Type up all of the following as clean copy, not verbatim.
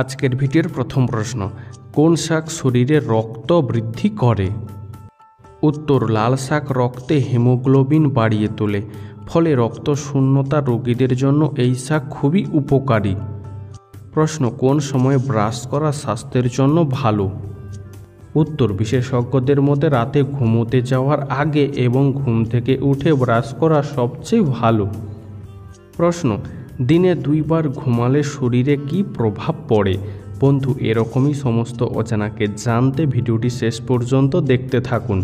আজকের ভিডিওর প্রথম প্রশ্ন, কোন শাক শরীরে রক্ত বৃদ্ধি করে? উত্তর, লাল শাক রক্তে হিমোগ্লোবিন বাড়িয়ে তোলে, ফলে রক্ত শূন্যতা রোগীদের জন্য এই শাক খুবই উপকারী। প্রশ্ন, কোন সময় ব্রাশ করা স্বাস্থ্যের জন্য ভালো? উত্তর, বিশেষজ্ঞদের মতে রাতে ঘুমোতে যাওয়ার আগে এবং ঘুম থেকে উঠে ব্রাশ করা সবচেয়ে ভালো। প্রশ্ন, দিনে 2 বার ঘুমালে শরীরে কী প্রভাব পড়ে? বন্ধু, এরকমই সমস্ত অজানাকে জানতে ভিডিওটি শেষ পর্যন্ত দেখতে থাকুন।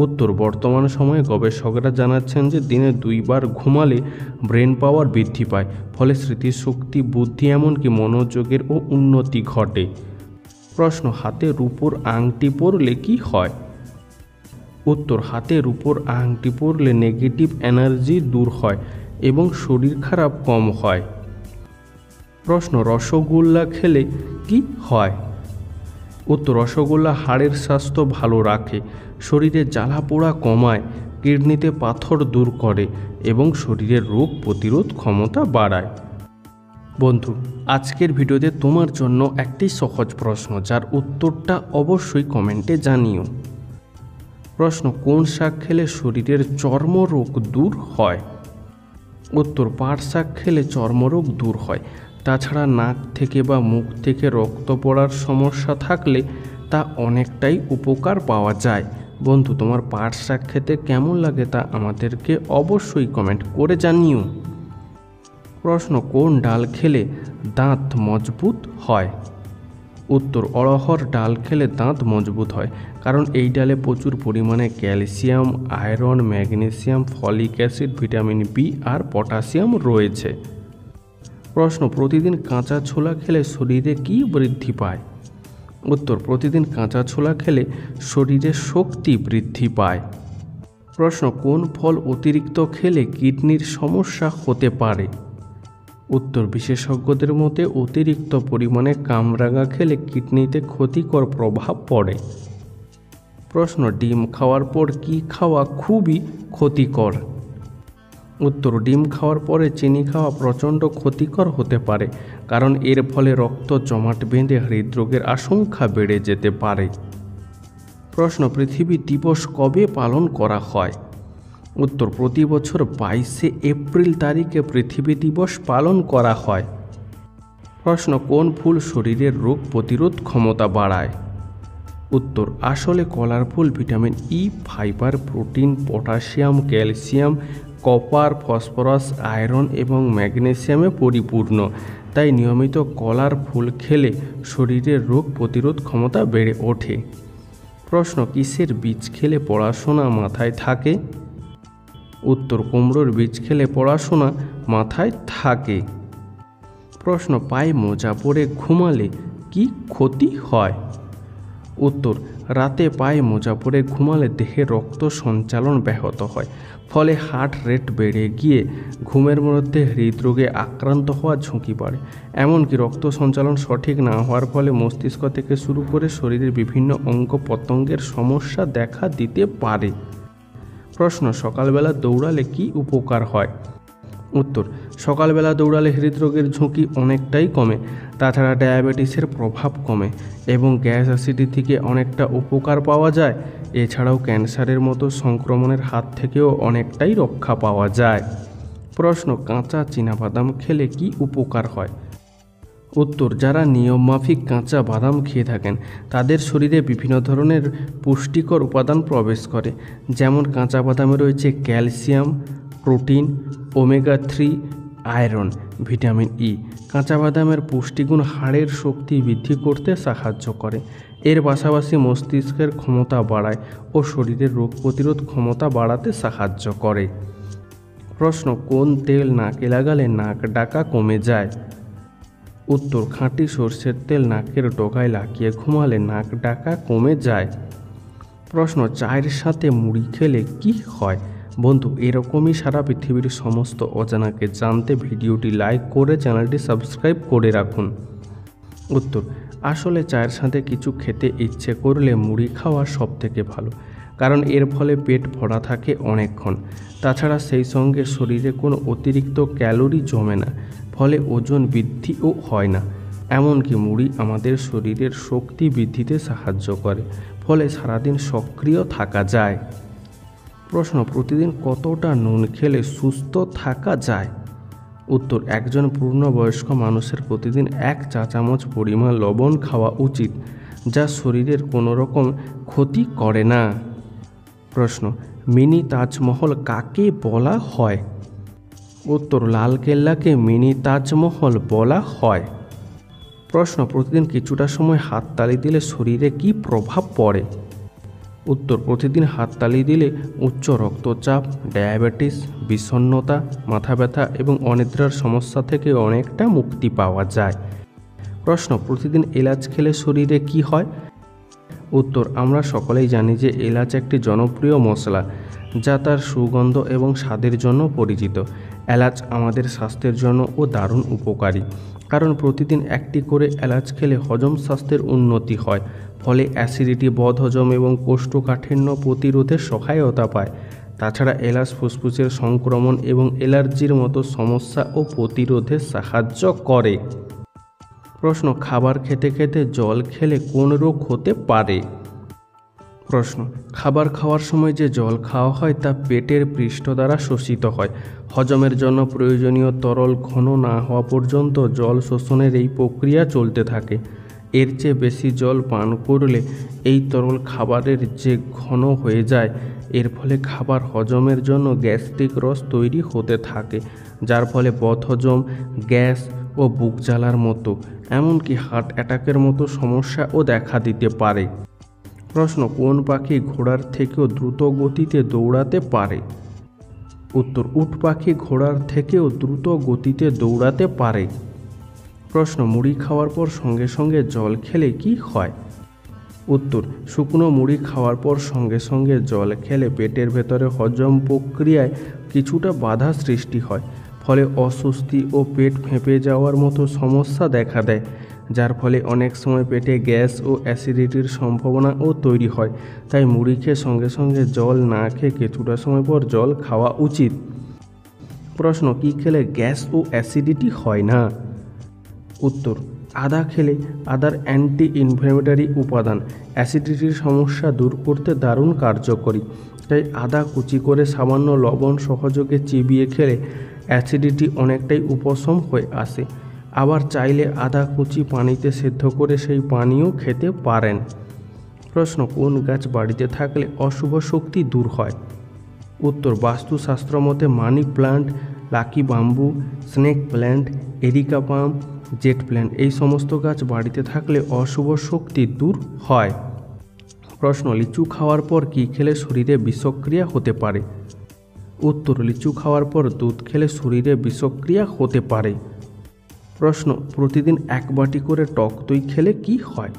উত্তর, বর্তমান সময়ে গবেষকরা জানাচ্ছেন যে দিনে 2 বার ঘুমালে ব্রেন পাওয়ার বৃদ্ধি পায়, ফলে স্মৃতিশক্তি, বুদ্ধি এমনকি মনোযোগের উন্নতি ঘটে। প্রশ্ন, হাতে রূপোর আংটি পরলে কি হয়? উত্তর, হাতে রূপোর আংটি পরলে নেগেটিভ এনার্জি দূর হয় এবং শরীর খারাপ কম হয়। প্রশ্ন, রসগোল্লা খেলে কি হয়? উত্তর, রসগোল্লা হাড়ের স্বাস্থ্য ভালো রাখে, শরীরে জ্বালা পোড়া কমায়, কিডনিতে পাথর দূর করে এবং শরীরের রোগ প্রতিরোধ ক্ষমতা বাড়ায়। বন্ধু, আজকের ভিডিওতে তোমার জন্য একটি সহজ প্রশ্ন, যার উত্তরটা অবশ্যই কমেন্টে জানিও। প্রশ্ন, কোন শাক খেলে শরীরের চর্মরোগ দূর হয়? উত্তর, পাট শাক খেলে চর্মরোগ দূর হয়। তাছাড়া নাক থেকে বা মুখ থেকে রক্ত পড়ার সমস্যা থাকলে তা অনেকটাই উপকার পাওয়া যায়। বন্ধু, তোমার পাট শাক খেতে কেমন লাগে তা আমাদেরকে অবশ্যই কমেন্ট করে জানিও। প্রশ্ন, কোন ডাল খেলে দাঁত মজবুত হয়? উত্তর, অড়হর ডাল খেলে দাঁত মজবুত হয়, কারণ এই ডালে প্রচুর পরিমাণে calcium, iron, magnesium, folic acid, vitamin B আর পটাশিয়াম রয়েছে। প্রশ্ন, প্রতিদিন কাঁচা ছোলা খেলে শরীরে কি বৃদ্ধি পায়? উত্তর, প্রতিদিন কাঁচা ছোলা খেলে শরীরে শক্তি বৃদ্ধি পায়। প্রশ্ন, কোন ফল অতিরিক্ত খেলে কিডনির সমস্যা হতে পারে? উত্তর, বিশেষজ্ঞদের মতে অতিরিক্ত পরিমাণে কামরাঙা খেলে কিডনিতে ক্ষতিকর প্রভাব পড়ে। প্রশ্ন, ডিম খাওয়ার পর কি খাওয়া খুবই ক্ষতিকর? উত্তর, ডিম খাওয়ার পরে চিনি খাওয়া প্রচণ্ড ক্ষতিকর হতে পারে, কারণ এর ফলে রক্ত জমাট বেঁধে হৃদরোগের আশঙ্কা বেড়ে যেতে পারে। প্রশ্ন, পৃথিবী দিবস কবে পালন করা হয়? উত্তর, প্রতি বছর 22শে এপ্রিল তারিখে পৃথিবী দিবস পালন করা হয়। প্রশ্ন, কোন ফুল শরীরের রোগ প্রতিরোধ ক্ষমতা বাড়ায়? উত্তর, আসলে কলার ফুল vitamin E, fibre, protein, potassium, calcium, copper, phosphorus, iron এবং ম্যাগনেসিয়ামে পরিপূর্ণ, তাই নিয়মিত কলার ফুল খেলে শরীরের রোগ প্রতিরোধ ক্ষমতা বেড়ে ওঠে। প্রশ্ন, কিসের বীজ খেলে পড়াশোনা মাথায় থাকে? উত্তর, কুমড়োর বীজ খেলে পড়াশোনা মাথায় থাকে। প্রশ্ন, পায়ে মোজা পরে ঘুমালে কি ক্ষতি হয়? উত্তর, রাতে পায়ে মোজা পরে ঘুমালে দেহে রক্ত সঞ্চালন ব্যাহত হয়, ফলে হার্ট রেট বেড়ে গিয়ে ঘুমের মধ্যে হৃদরোগে আক্রান্ত হওয়ার ঝুঁকি বাড়ে। এমনকি রক্ত সঞ্চালন সঠিক না হওয়ার ফলে মস্তিষ্ক থেকে শুরু করে শরীরের বিভিন্ন অঙ্গ প্রত্যঙ্গের সমস্যা দেখা দিতে পারে। প্রশ্ন, সকালবেলা দৌড়ালে কি উপকার হয়? উত্তর, সকালবেলা দৌড়ালে হৃদরোগের ঝুঁকি অনেকটাই কমে, তাছাড়া ডায়াবেটিসের প্রভাব কমে এবং গ্যাস অ্যাসিডিটি থেকে অনেকটা উপকার পাওয়া যায়। এছাড়াও ক্যান্সারের মতো সংক্রমণের হাত থেকেও অনেকটাই রক্ষা পাওয়া যায়। প্রশ্ন, কাঁচা চীনাবাদাম খেলে কি উপকার হয়? উত্তর, যারা নিয়মমাফিক কাঁচা বাদাম খেয়ে থাকেন তাদের শরীরে বিভিন্ন ধরনের পুষ্টিকর উপাদান প্রবেশ করে, যেমন কাঁচা বাদামে রয়েছে calcium, protein, omega 3, iron, vitamin E. কাঁচা বাদামের পুষ্টিগুণ হাড়ের শক্তি বৃদ্ধি করতে সাহায্য করে। এর পাশাপাশি মস্তিষ্কের ক্ষমতা বাড়ায় ও শরীরের রোগ প্রতিরোধ ক্ষমতা বাড়াতে সাহায্য করে। প্রশ্ন, কোন তেল নাকে লাগালে নাক ডাকা কমে যায়? উত্তর, খাঁটি সরষের তেল নাকের ডগায় লাগিয়ে ঘুমালে নাক ডাকা কমে যায়। প্রশ্ন, চায়ের সাথে মুড়ি খেলে কি হয়? বন্ধু, এরকমই সারা পৃথিবীর সমস্ত অজানাকে জানতে ভিডিওটি লাইক করে চ্যানেলটি সাবস্ক্রাইব করে রাখুন। উত্তর, আসলে চায়ের সাথে কিছু খেতে ইচ্ছে করলে মুড়ি খাওয়া সবথেকে ভালো, কারণ এর ফলে পেট ভরা থাকে অনেকক্ষণ। তাছাড়া সেই সঙ্গে শরীরে কোনো অতিরিক্ত ক্যালোরি জমে না, ফলে ওজন বৃদ্ধিও হয় না। এমনকি মুড়ি আমাদের শরীরের শক্তি বৃদ্ধিতে সাহায্য করে, ফলে সারাদিন সক্রিয় থাকা যায়। প্রশ্ন, প্রতিদিন কতটা নুন খেলে সুস্থ থাকা যায়? উত্তর, একজন পূর্ণবয়স্ক মানুষের প্রতিদিন 1 চা চামচ পরিমাণ লবণ খাওয়া উচিত, যা শরীরের কোনো রকম ক্ষতি করে না। প্রশ্ন, মিনি তাজমহল কাকে বলা হয়? উত্তর, লালকেল্লাকে মিনি তাজমহল বলা হয়। প্রশ্ন, প্রতিদিন কিছুটা সময় হাততালি দিলে শরীরে কী প্রভাব পড়ে? উত্তর, প্রতিদিন হাততালি দিলে উচ্চ রক্তচাপ, ডায়াবেটিস, বিষণ্ণতা, মাথা ব্যথা এবং অনিদ্রার সমস্যা থেকে অনেকটা মুক্তি পাওয়া যায়। প্রশ্ন, প্রতিদিন এলাচ খেলে শরীরে কি হয়? উত্তর, আমরা সকলেই জানি যে এলাচ একটি জনপ্রিয় মশলা, যা তার সুগন্ধ এবং স্বাদের জন্য পরিচিত। এলাচ আমাদের স্বাস্থ্যের জন্যও দারুণ উপকারী, কারণ প্রতিদিন একটি করে এলাচ খেলে হজম স্বাস্থ্যের উন্নতি হয়, ফলে অ্যাসিডিটি, বদহজম এবং কোষ্ঠকাঠিন্য প্রতিরোধে সহায়তা পায়। তাছাড়া এলাচ ফুসফুসের সংক্রমণ এবং অ্যালার্জির মতো সমস্যা ও প্রতিরোধে সাহায্য করে। প্রশ্ন, খাবার খেতে খেতে জল খেলে কোন রোগ হতে পারে? প্রশ্ন, খাবার খাওয়ার সময় যে জল খাওয়া হয় তা পেটের পৃষ্ঠ দ্বারা শোষিত হয়। হজমের জন্য প্রয়োজনীয় তরল ঘন না হওয়া পর্যন্ত জল শোষণের এই প্রক্রিয়া চলতে থাকে। এর চেয়ে বেশি জল পান করলে এই তরল খাবারের যে ঘন হয়ে যায়, এর ফলে খাবার হজমের জন্য গ্যাস্ট্রিক রস তৈরি হতে থাকে, যার ফলে বদহজম, গ্যাস ও বুক জ্বালার মতো, এমনকি হার্ট অ্যাটাকের মতো সমস্যাও দেখা দিতে পারে। প্রশ্ন, কোন পাখি ঘোড়ার থেকেও দ্রুত গতিতে দৌড়াতে পারে? উত্তর, উট পাখি ঘোড়ার থেকেও দ্রুত গতিতে দৌড়াতে পারে। প্রশ্ন, মুড়ি খাওয়ার পর সঙ্গে সঙ্গে জল খেলে কি হয়? উত্তর, শুকনো মুড়ি খাওয়ার পর সঙ্গে সঙ্গে জল খেলে পেটের ভেতরে হজম প্রক্রিয়ায় কিছুটা বাধা সৃষ্টি হয়, ফলে অস্বস্তি ও পেট ফেঁপে যাওয়ার মতো সমস্যা দেখা দেয়, যার ফলে অনেক সময় পেটে গ্যাস ও অ্যাসিডিটির সম্ভাবনাও তৈরি হয়। তাই মুড়ি খেয়ে সঙ্গে সঙ্গে জল না খেয়ে কিছুটা সময় পর জল খাওয়া উচিত। প্রশ্ন, কী খেলে গ্যাস ও অ্যাসিডিটি হয় না? উত্তর, আদা খেলে আদার অ্যান্টি ইনফ্ল্যামেটরি উপাদান অ্যাসিডিটির সমস্যা দূর করতে দারুণ কার্যকরী। তাই আদা কুচি করে সামান্য লবণ সহযোগে চিবিয়ে খেলে অ্যাসিডিটি অনেকটাই উপশম হয়ে আসে। আবার চাইলে আদা কুচি পানিতে সেদ্ধ করে সেই পানিও খেতে পারেন। প্রশ্ন, কোন গাছ বাড়িতে থাকলে অশুভ শক্তি দূর হয়? উত্তর, বাস্তুশাস্ত্র মতে money plant, lucky bamboo, snake plant, areca পাম, জেট প্ল্যান্ট এই সমস্ত গাছ বাড়িতে থাকলে অশুভ শক্তি দূর হয়। প্রশ্ন, লিচু খাওয়ার পর কী খেলে শরীরে বিষক্রিয়া হতে পারে? উত্তর, লিচু খাওয়ার পর দুধ খেলে শরীরে বিষক্রিয়া হতে পারে। প্রশ্ন, প্রতিদিন 1 বাটি করে টক দই খেলে কি হয়?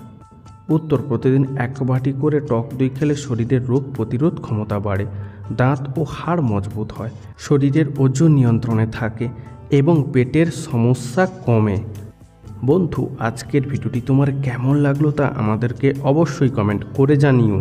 উত্তর, প্রতিদিন 1 বাটি করে টক দই খেলে শরীরের রোগ প্রতিরোধ ক্ষমতা বাড়ে, দাঁত ও হাড় মজবুত হয়, শরীরের ওজন নিয়ন্ত্রণে থাকে এবং পেটের সমস্যা কমে। বন্ধু, আজকের ভিডিওটি তোমার কেমন লাগলো তা আমাদেরকে অবশ্যই কমেন্ট করে জানিও।